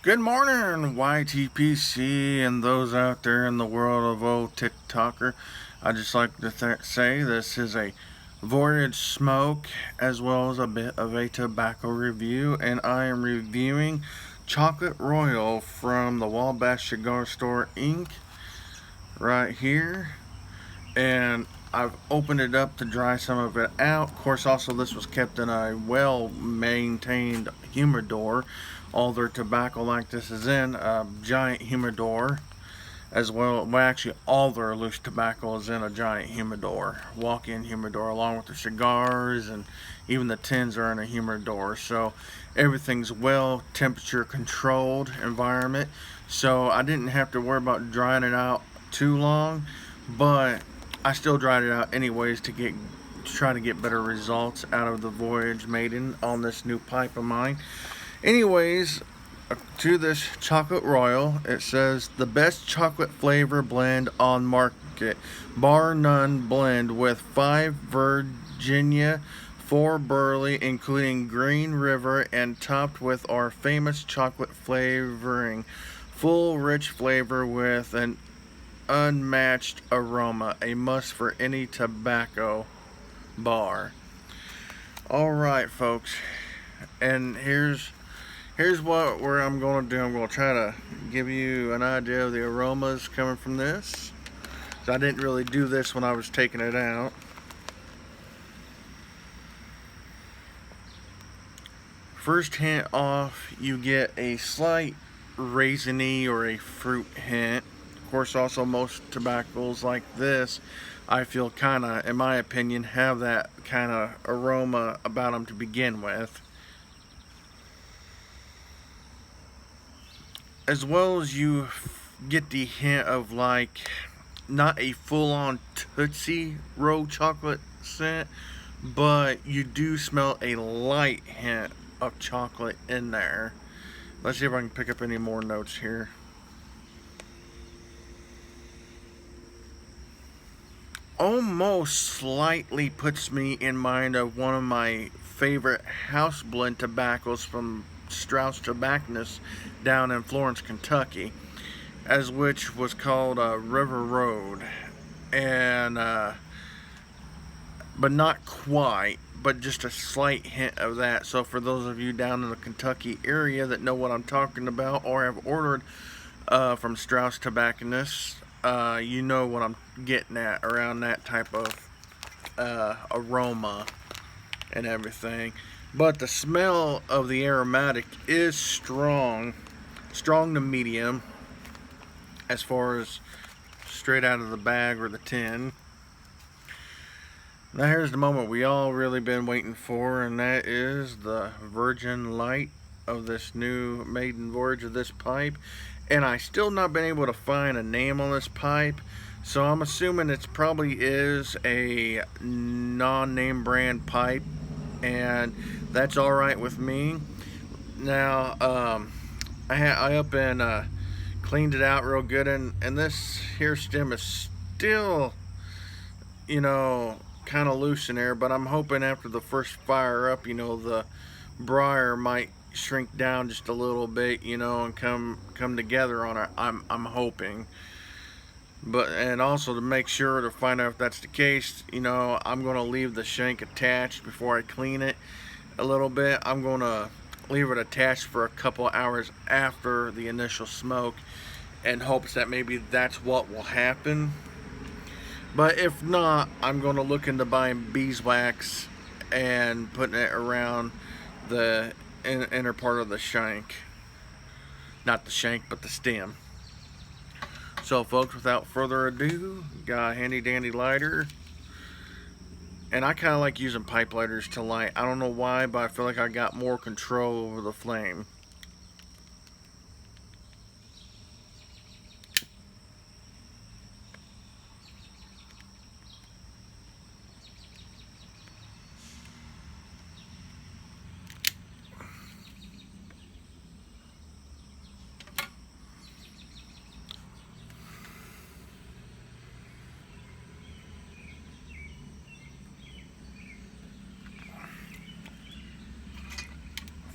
Good morning, YTPC, and those out there in the world of old TikToker. I'd just like to say this is a voyage smoke as well as a bit of a tobacco review, and I am reviewing Chocolate Royal from the Wabash Cigar Store Inc. right here. And I've opened it up to dry some of it out. Of course, also this was kept in a well-maintained humidor. All their tobacco like this is in a giant humidor, as well, actually all their loose tobacco is in a giant humidor, walk-in humidor, along with the cigars, and even the tins are in a humidor. So everything's well temperature controlled environment. So I didn't have to worry about drying it out too long, but I still dried it out anyways to try to get better results out of the Voyage Maiden on this new pipe of mine. Anyways, to this Chocolate Royal, it says the best chocolate flavor blend on market, bar none blend with 5 Virginia, 4 Burley, including Green River, and topped with our famous chocolate flavoring. Full, rich flavor with an unmatched aroma, a must for any tobacco bar. Alright, folks, and here's where I'm going to do. I'm going to try to give you an idea of the aromas coming from this. So I didn't really do this when I was taking it out. First hint off, you get a slight raisiny or a fruit hint. Of course, also most tobaccos like this, I feel kind of, in my opinion, have that kind of aroma about them to begin with. As well as you get the hint of, like, not a full-on Tootsie Roll chocolate scent, but you do smell a light hint of chocolate in there. Let's see if I can pick up any more notes here. Almost slightly puts me in mind of one of my favorite house blend tobaccos from Strauss Tobacconist down in Florence, Kentucky, as which was called River Road, and but not quite, but just a slight hint of that. So for those of you down in the Kentucky area that know what I'm talking about or have ordered from Strauss Tobacconist, you know what I'm getting at around that type of aroma and everything. But the smell of the aromatic is strong to medium as far as straight out of the bag or the tin. Now here's the moment we all really been waiting for, and that is the virgin light of this new maiden voyage of this pipe. And I still not been able to find a name on this pipe, so I'm assuming it probably is a non-name brand pipe, and that's all right with me. Now I up and cleaned it out real good, and this here stem is still, you know, kind of loose in there, but I'm hoping after the first fire up, you know, the briar might shrink down just a little bit, you know, and come together on it. I'm hoping. But, and also to make sure to find out if that's the case, you know, I'm going to leave the shank attached before I clean it a little bit. I'm going to leave it attached for a couple hours after the initial smoke in hopes that maybe that's what will happen. But if not, I'm going to look into buying beeswax and putting it around the inner part of the shank. Not the shank, but the stem. So folks, without further ado, got a handy dandy lighter. And I kind of like using pipe lighters to light. I don't know why, but I feel like I got more control over the flame.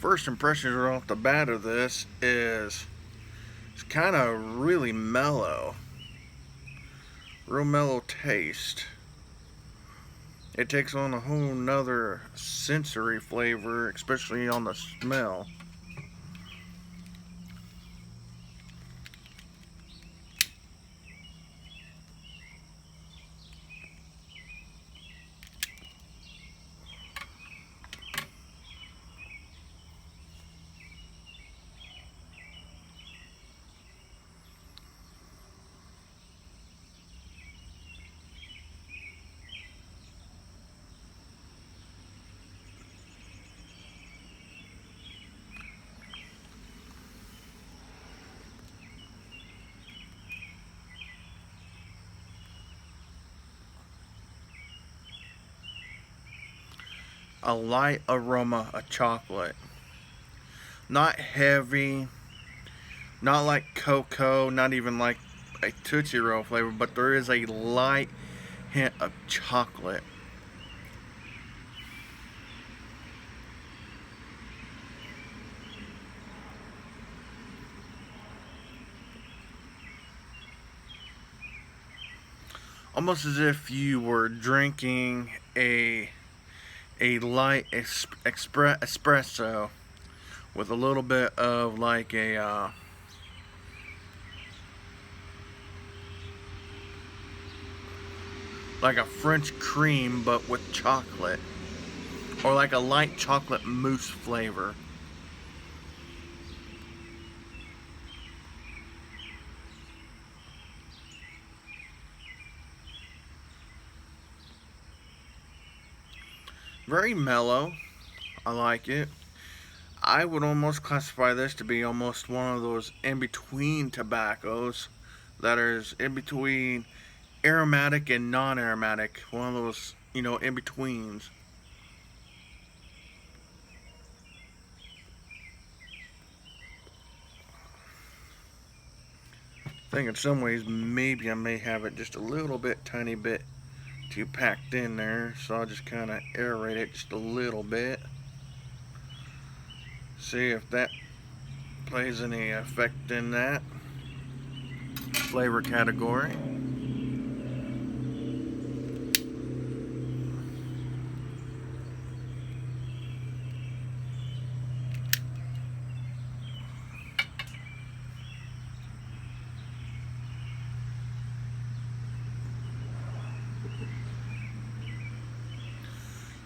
first impressions right off the bat of this is it's kind of really mellow. Real mellow taste. It takes on a whole nother sensory flavor, especially on the smell. A light aroma of chocolate. Not heavy, not like cocoa, not even like a Tootsie Roll flavor, but there is a light hint of chocolate. Almost as if you were drinking a light espresso with a little bit of like a French cream but with chocolate, or like a light chocolate mousse flavor. Very mellow. I like it. I would almost classify this to be almost one of those in-between tobaccos that is in between aromatic and non-aromatic. One of those, in-betweens. I think in some ways maybe I may have it just a little bit, tiny bit too packed in there, so I'll just kind of aerate it just a little bit. See if that plays any effect in that flavor category.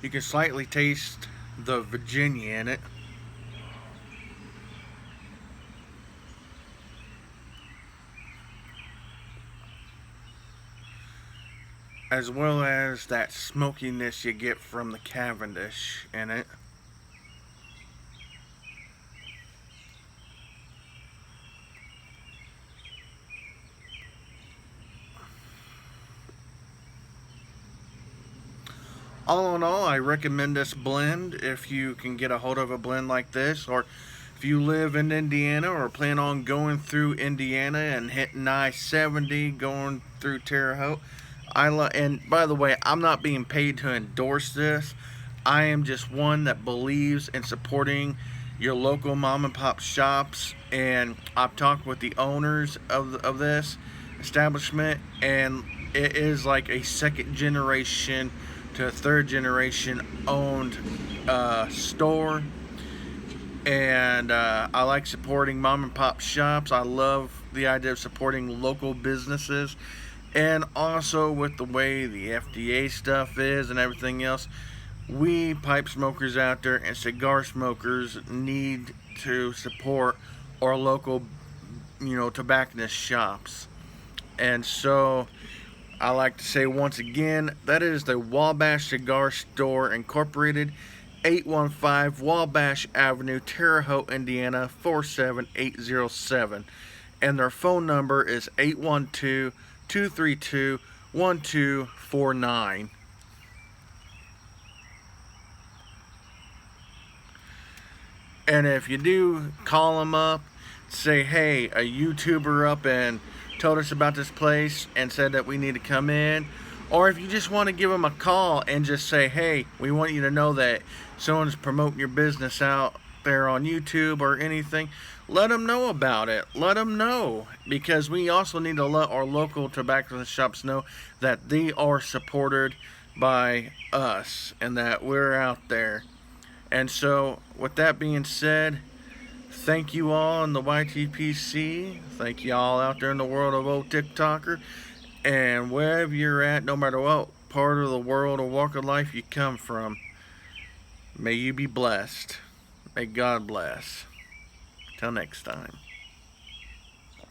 You can slightly taste the Virginia in it. As well as that smokiness you get from the Cavendish in it. All in all, I recommend this blend if you can get a hold of a blend like this, or if you live in Indiana or plan on going through Indiana and hitting I-70 going through Terre Haute. And by the way, I'm not being paid to endorse this. I am just one that believes in supporting your local mom and pop shops, and I've talked with the owners of this establishment, and it is like a second generation to a third generation owned store, and I like supporting mom and pop shops. I love the idea of supporting local businesses, and also with the way the FDA stuff is and everything else, we pipe smokers out there and cigar smokers need to support our local tobacconist shops. And so I like to say once again, that is the Wabash Cigar Store Incorporated, 815 Wabash Avenue, Terre Haute, Indiana, 47807. And their phone number is 812-232-1249. And if you do call them up, say, hey, a YouTuber up and told us about this place and said that we need to come in, or if you just want to give them a call and just say, hey, we want you to know that someone's promoting your business out there on YouTube or anything, let them know about it. Let them know, because we also need to let our local tobacco shops know that they are supported by us and that we're out there. And so, with that being said, thank you all in the YTPC. Thank you all out there in the world of old TikToker. And wherever you're at, no matter what part of the world or walk of life you come from, may you be blessed. May God bless. Till next time.